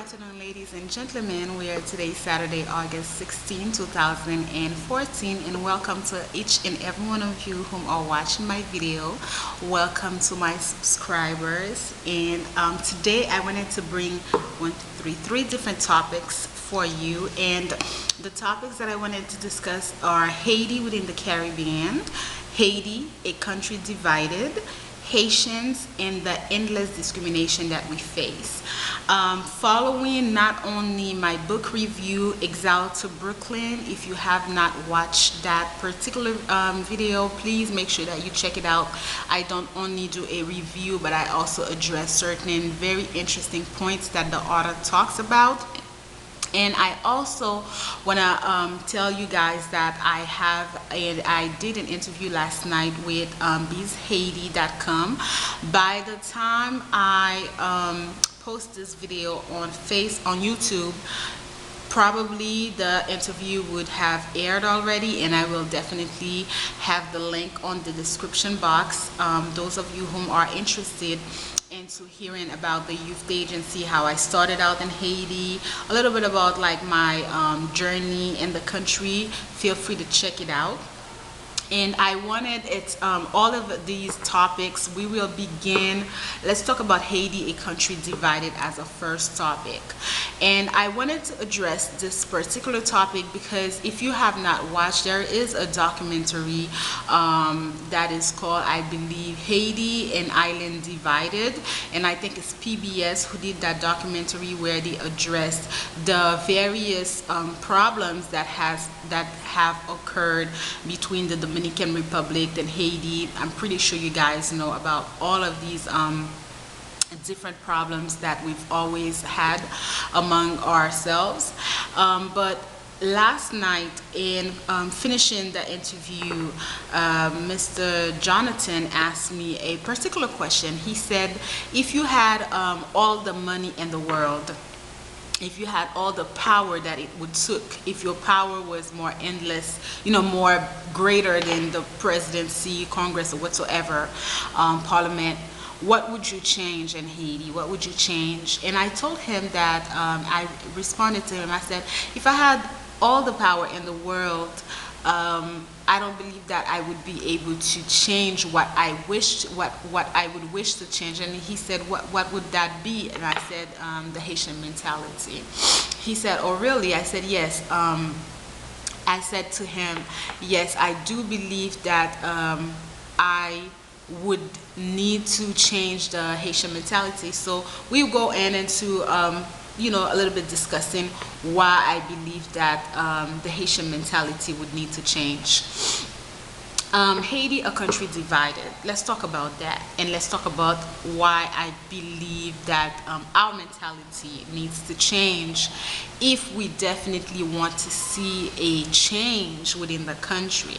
afternoon, ladies and gentlemen. We are today Saturday, August 16, 2014, and welcome to each and every one of you whom are watching my video. Welcome to my subscribers. And today I wanted to bring three different topics for you. And the topics that I wanted to discuss are Haiti within the Caribbean, Haiti, a country divided, Haitians, and the endless discrimination that we face. Following not only my book review, Exile to Brooklyn, if you have not watched that particular video, please make sure that you check it out. I don't only do a review, but I also address certain very interesting points that the author talks about. And I also want to tell you guys that I did an interview last night with bizhaiti.com. By the time I post this video on YouTube, probably the interview would have aired already, and I will definitely have the link on the description box. Those of you whom are interested into hearing about the youth agency, how I started out in Haiti, a little bit about like my journey in the country, feel free to check it out. And I wanted it, all of these topics, we will begin. Let's talk about Haiti, a country divided, as a first topic. And I wanted to address this particular topic because if you have not watched, there is a documentary that is called, I believe, Haiti, an Island Divided. And I think it's PBS who did that documentary where they addressed the various problems that have occurred between the Dominican Republic and Haiti. I'm pretty sure you guys know about all of these different problems that we've always had among ourselves. But last night, in finishing the interview, Mr. Jonathan asked me a particular question. He said, if you had all the money in the world, if you had all the power that it would took, if your power was more endless, more greater than the presidency, Congress, or whatsoever, Parliament, what would you change in Haiti? What would you change? And I told him that, I responded to him, I said, if I had all the power in the world, I don't believe that I would be able to change what I wished, what I would wish to change. And he said, what would that be? And I said, the Haitian mentality. He said, oh really? I said, yes. I said to him, yes, I do believe that I would need to change the Haitian mentality. So we go into a little bit discussing why I believe that the Haitian mentality would need to change. Haiti, a country divided. Let's talk about that, and let's talk about why I believe that our mentality needs to change if we definitely want to see a change within the country.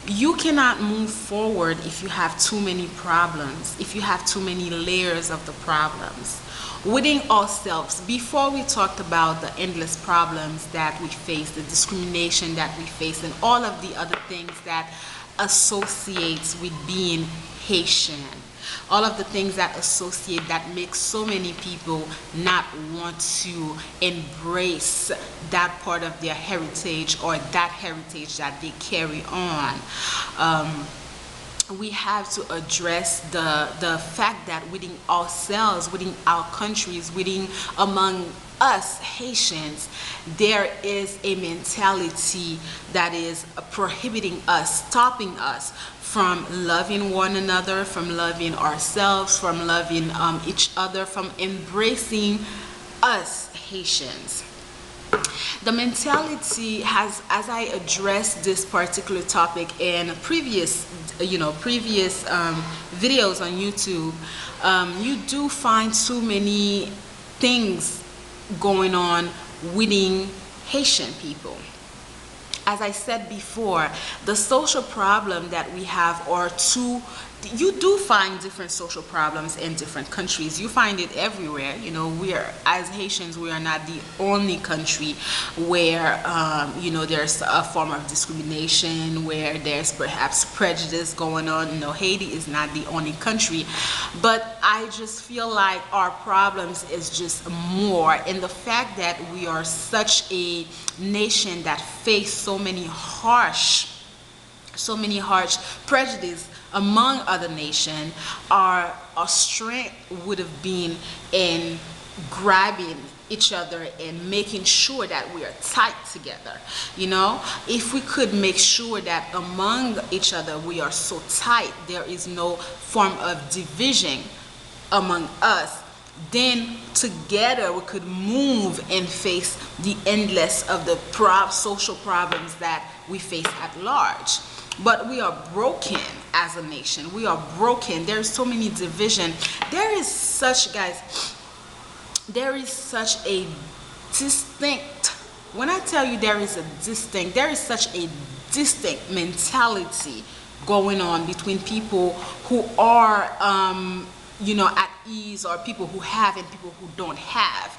You cannot move forward if you have too many problems, if you have too many layers of the problems within ourselves. Before we talked about the endless problems that we face, the discrimination that we face, and all of the other things that associates with being Haitian, all of the things that associate, that make so many people not want to embrace that part of their heritage or that heritage that they carry on. We have to address the fact that within ourselves, within our countries, among us Haitians, there is a mentality that is prohibiting us, stopping us from loving one another, from loving ourselves, from loving each other, from embracing us Haitians. The mentality has, as I addressed this particular topic in previous videos on YouTube, you do find too many things going on within Haitian people. As I said before, the social problem that we have are too you do find different social problems in different countries. You find it everywhere. We are, as Haitians, we are not the only country where there's a form of discrimination, where there's perhaps prejudice going on. Haiti is not the only country, but I just feel like our problems is just more in the fact that we are such a nation that face so many harsh prejudice among other nations. Our strength would have been in grabbing each other and making sure that we are tight together. If we could make sure that among each other we are so tight, there is no form of division among us, then together we could move and face the endless of the social problems that we face at large. But we are broken as a nation. We are broken. There's so many division. There is such a distinct, when I tell you there is such a distinct mentality going on between people who are at ease, or people who have and people who don't have.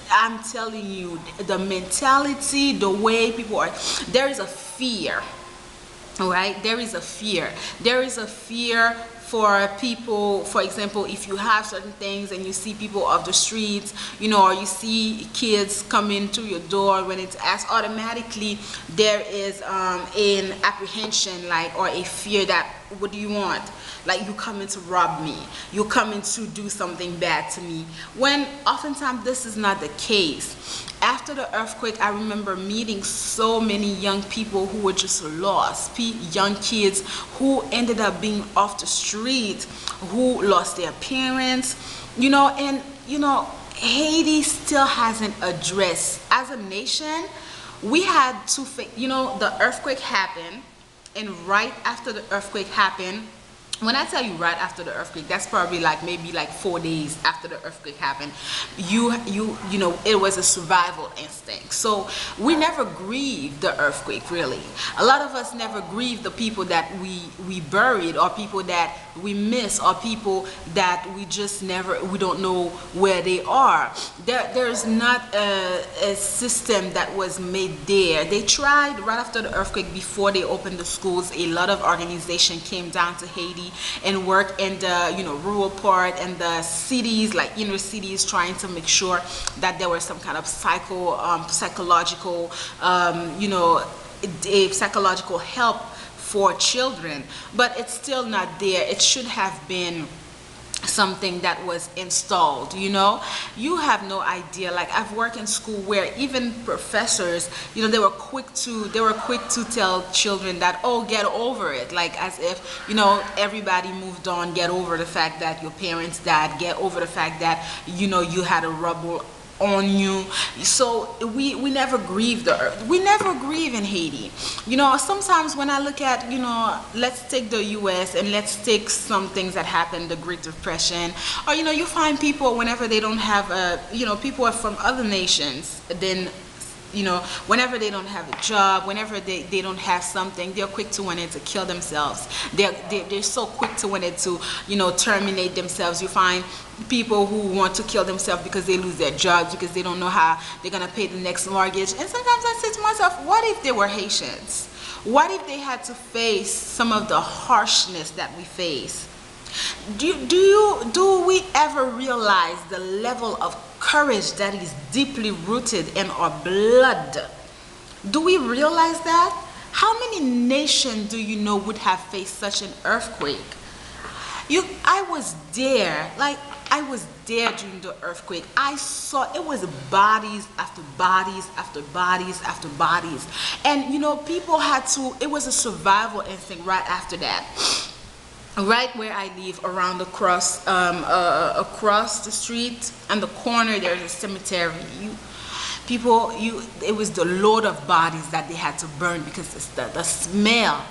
I'm telling you, the mentality, the way people are, there is a fear. All right, there is a fear for people. For example, if you have certain things and you see people off the streets, or you see kids come into your door, when it's asked, automatically there is an apprehension, or a fear that, what do you want? Like, you coming to rob me, you coming to do something bad to me, when oftentimes this is not the case. After the earthquake, I remember meeting so many young people who were just lost, young kids who ended up being off the street, who lost their parents, and Haiti still hasn't addressed. As a nation, we had to the earthquake happened, and right after the earthquake happened, when I tell you right after the earthquake, that's probably maybe 4 days after the earthquake happened. It was a survival instinct. So we never grieved the earthquake, really. A lot of us never grieved the people that we buried, or people that we miss, or people that we don't know where they are. There's not a system that was made there. They tried right after the earthquake, before they opened the schools. A lot of organizations came down to Haiti and work in the rural part and the cities, like inner cities, trying to make sure that there was some kind of psychological psychological help for children. But it's still not there. It should have been something that was installed. You have no idea. Like, I've worked in school where even professors, they were quick to tell children that, oh, get over it, like as if everybody moved on. Get over the fact that your parents died. Get over the fact that you had a rubble on you. So we never grieve the earth. We never grieve in Haiti. Sometimes when I look at, let's take the US, and let's take some things that happened, the Great Depression, or you find people, whenever they don't have people are from other nations, then whenever they don't have a job, whenever they don't have something, they're quick to want it to kill themselves. They're so quick to want it to terminate themselves. You find people who want to kill themselves because they lose their jobs, because they don't know how they're gonna pay the next mortgage. And sometimes I say to myself, what if they were Haitians? What if they had to face some of the harshness that we face? Do we ever realize the level of courage that is deeply rooted in our blood? Do we realize that? How many nations do you know would have faced such an earthquake? I was there. I was there during the earthquake. I saw it was bodies after bodies after bodies after bodies. And people had to, it was a survival instinct right after that. Right where I live, around across the street and the corner, there's a cemetery. It was the load of bodies that they had to burn, because it's the smell.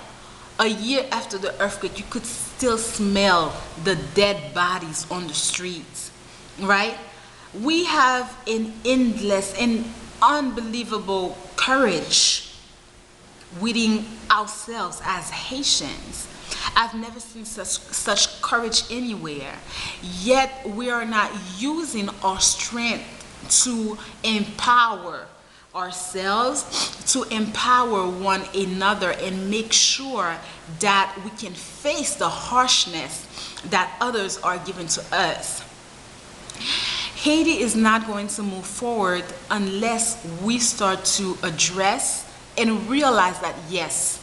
A year after the earthquake, you could still smell the dead bodies on the streets, right? We have an endless and unbelievable courage within ourselves as Haitians. I've never seen such courage anywhere. Yet we are not using our strength to empower ourselves, to empower one another, and make sure that we can face the harshness that others are giving to us. Haiti is not going to move forward unless we start to address and realize that yes,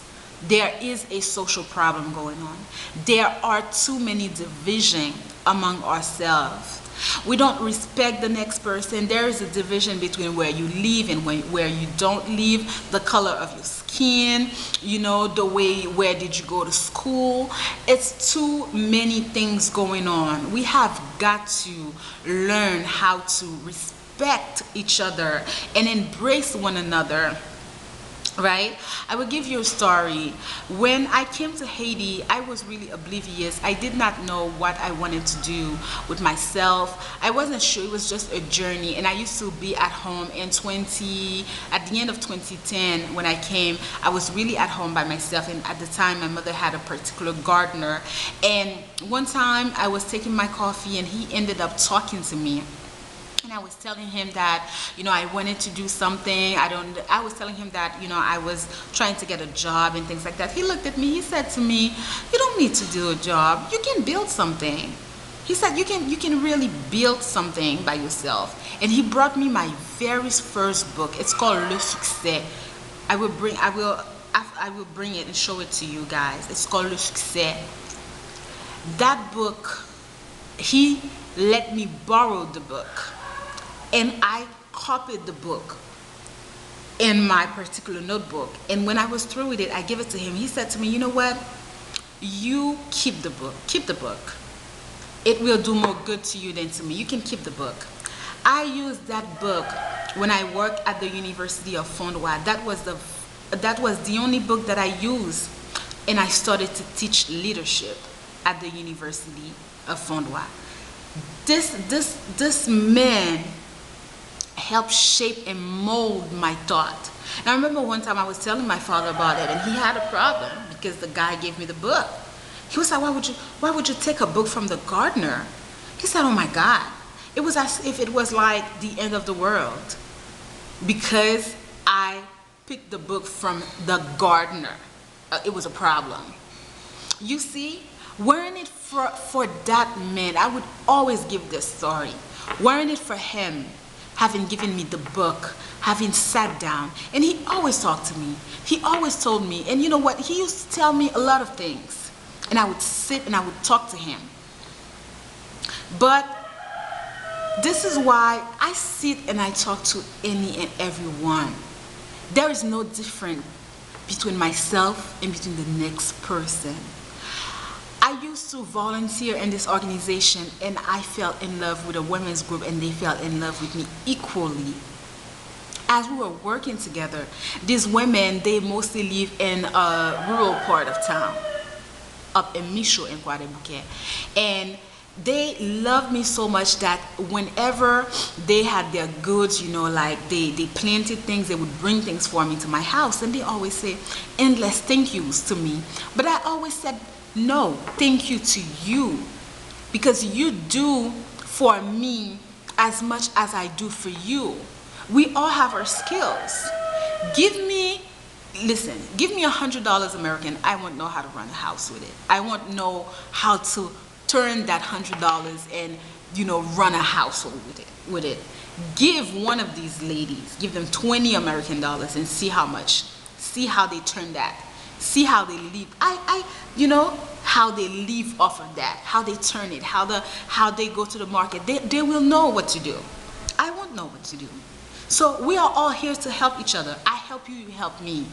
there is a social problem going on. There are too many division among ourselves. We don't respect the next person. There is a division between where you live and where you don't live, the color of your skin, the way, where did you go to school. It's too many things going on. We have got to learn how to respect each other and embrace one another. Right? I will give you a story. When I came to Haiti, I was really oblivious. I did not know what I wanted to do with myself. I wasn't sure. It was just a journey. And I used to be at home at the end of 2010 when I came, I was really at home by myself. And at the time, my mother had a particular gardener. And one time I was taking my coffee and he ended up talking to me. And I was telling him that, I wanted to do something. I was telling him that, I was trying to get a job and things like that. He looked at me, he said to me, you don't need to do a job. You can build something. He said, you can really build something by yourself. And he brought me my very first book. It's called Le Succès. I will bring it and show it to you guys. It's called Le Succès. That book, he let me borrow the book. And I copied the book in my particular notebook. And when I was through with it, I gave it to him. He said to me, you know what? You keep the book. Keep the book. It will do more good to you than to me. You can keep the book. I used that book when I worked at the University of Fondois. That was the only book that I used. And I started to teach leadership at the University of Fondois. This man helped shape and mold my thought. And I remember one time I was telling my father about it, and he had a problem because the guy gave me the book. He was like, why would you take a book from the gardener? He said, oh my God. It was as if it was like the end of the world because I picked the book from the gardener. It was a problem. You see, weren't it for that man, I would always give this story. Weren't it for him having given me the book, having sat down, and he always talked to me. He always told me, and you know what? He used to tell me a lot of things, and I would sit and I would talk to him. But this is why I sit and I talk to any and everyone. There is no difference between myself and between the next person. I used to volunteer in this organization, and I fell in love with a women's group, and they fell in love with me equally. As we were working together, these women, they mostly live in a rural part of town, up in Micho and Guadeloupe. And they loved me so much that whenever they had their goods, like they planted things, they would bring things for me to my house, and they always say endless thank yous to me. But I always said, no, thank you to you, because you do for me as much as I do for you. We all have our skills. Give me $100 American. I won't know how to run a house with it. I won't know how to turn that $100 and run a household with it. Give one of these ladies, give them $20 American and see how they turn that. See how they live. How they live off of that, how they turn it, how they go to the market. They will know what to do. I won't know what to do. So we are all here to help each other. I help you, you help me.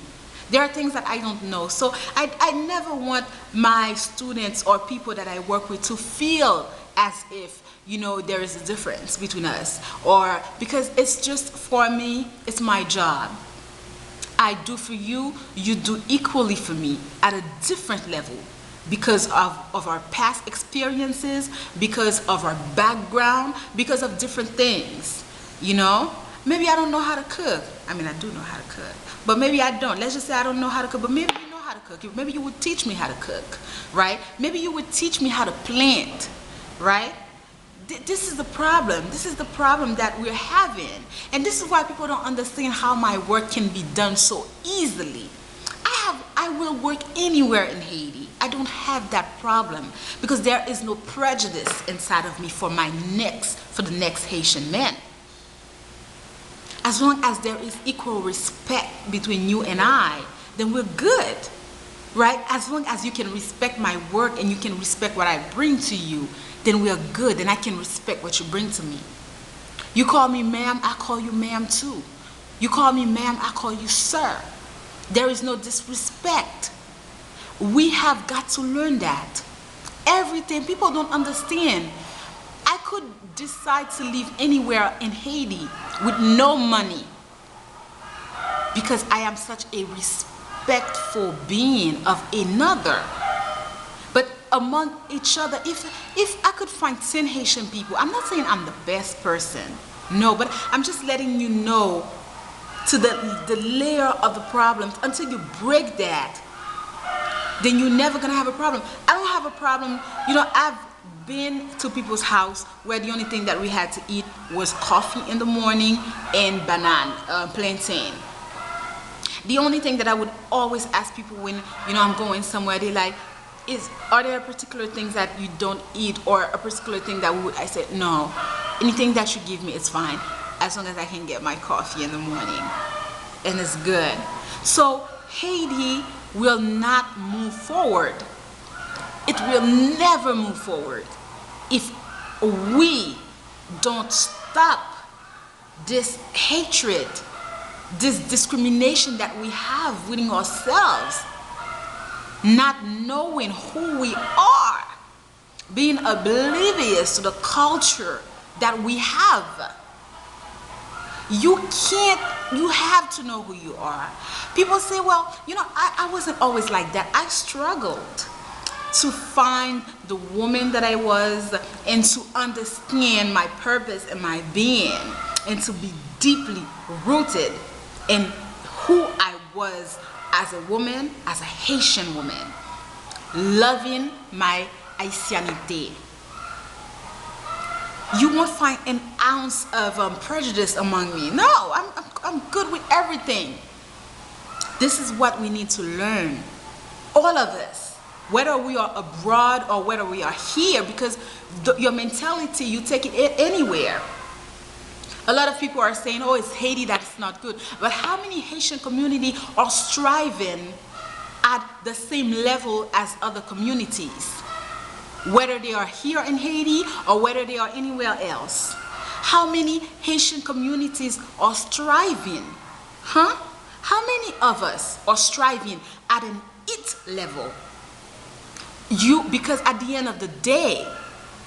There are things that I don't know. So I never want my students or people that I work with to feel as if, there is a difference between us, or because it's just, for me, it's my job. I do for you, you do equally for me at a different level because of our past experiences, because of our background, because of different things, Maybe I don't know how to cook. I mean, I do know how to cook, but maybe I don't. Let's just say I don't know how to cook, but maybe you know how to to cook. Maybe you would teach me how to cook, right? Maybe you would teach me how to plant, right? This is the problem. This is the problem that we're having. And this is why people don't understand how my work can be done so easily. I will work anywhere in Haiti. I don't have that problem because there is no prejudice inside of me for the next Haitian man. As long as there is equal respect between you and I, then we're good, right? As long as you can respect my work and you can respect what I bring to you, then we are good, and I can respect what you bring to me. You call me ma'am, I call you ma'am too. You call me ma'am, I call you sir. There is no disrespect. We have got to learn that. Everything, people don't understand. I could decide to live anywhere in Haiti with no money because I am such a respectful being of another. But among each other, if I could find 10 Haitian people, I'm not saying I'm the best person, no, but I'm just letting you know to the layer of the problems. Until you break that, then you're never gonna have a problem. I don't have a problem. You know, I've been to people's house where the only thing that we had to eat was coffee in the morning and plantain. The only thing that I would always ask people when, you know, I'm going somewhere, they like, are there particular things that you don't eat or a particular thing that I said, no, anything that you give me is fine as long as I can get my coffee in the morning and it's good. So Haiti will not move forward. It will never move forward if we don't stop this hatred, this discrimination that we have within ourselves. Not knowing who we are, being oblivious to the culture that we have. You have to know who you are. People say, well, you know, I wasn't always like that. I struggled to find the woman that I was and to understand my purpose and my being and to be deeply rooted in who I was as a woman, as a Haitian woman, loving my Haitianité. You won't find an ounce of prejudice among me. No, I'm good with everything. This is what we need to learn, all of us, whether we are abroad or whether we are here, because your mentality, you take it anywhere. A lot of people are saying, oh, it's Haiti that's not good. But how many Haitian community are striving at the same level as other communities? Whether they are here in Haiti or whether they are anywhere else. How many Haitian communities are striving? Huh? How many of us are striving at an it level? Because at the end of the day,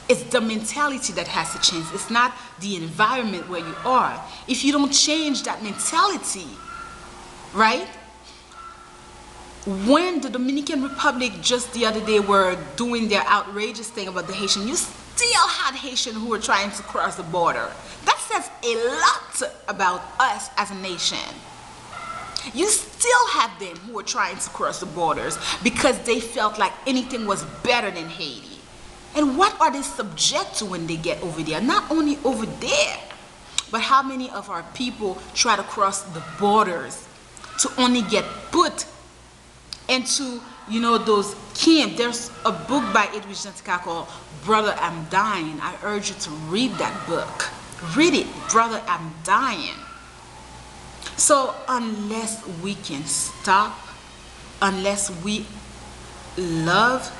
it's the mentality that has to change. It's not the environment where you are. If you don't change that mentality, right? When the Dominican Republic just the other day were doing their outrageous thing about the Haitian, you still had Haitian who were trying to cross the border. That says a lot about us as a nation. You still have them who were trying to cross the borders because they felt like anything was better than Haiti. And what are they subject to when they get over there? Not only over there, but how many of our people try to cross the borders to only get put into, you know, those camps. There's a book by Edwidge Jantika called Brother, I'm Dying. I urge you to read that book. Read it, Brother, I'm Dying. So unless we can stop, unless we love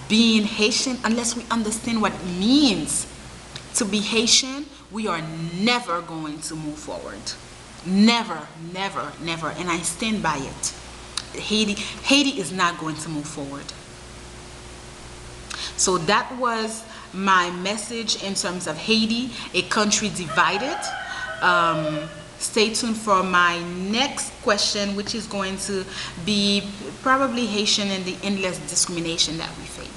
being Haitian, unless we understand what it means to be Haitian, we are never going to move forward. Never, never, never. And I stand by it. Haiti is not going to move forward. So that was my message in terms of Haiti, a country divided. Stay tuned for my next question, which is going to be probably Haitian and the endless discrimination that we face.